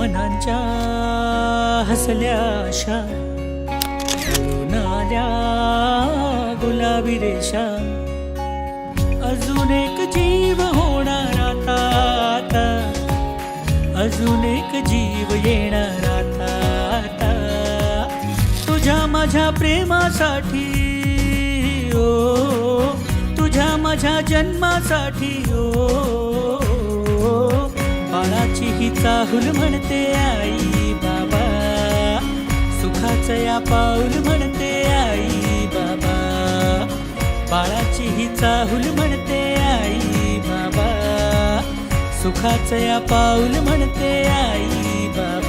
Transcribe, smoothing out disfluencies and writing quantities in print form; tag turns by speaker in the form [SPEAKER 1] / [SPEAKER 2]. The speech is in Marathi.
[SPEAKER 1] मनांच्या हसल्या आशा आल्या गुलाबी रेषा अजून एक जीव होणार आता अजून एक जीव येणार आता तुझ्या माझ्या प्रेमासाठी ओ तुझ्या माझ्या जन्मासाठी ओ बाळाची ही चाहूल म्हणते आई बाबा सुखाचं या पाऊल म्हणते आई बाबा बाळाची ही चाहूल म्हणते आई बाबा सुखाचं या पाऊल म्हणते आई बाबा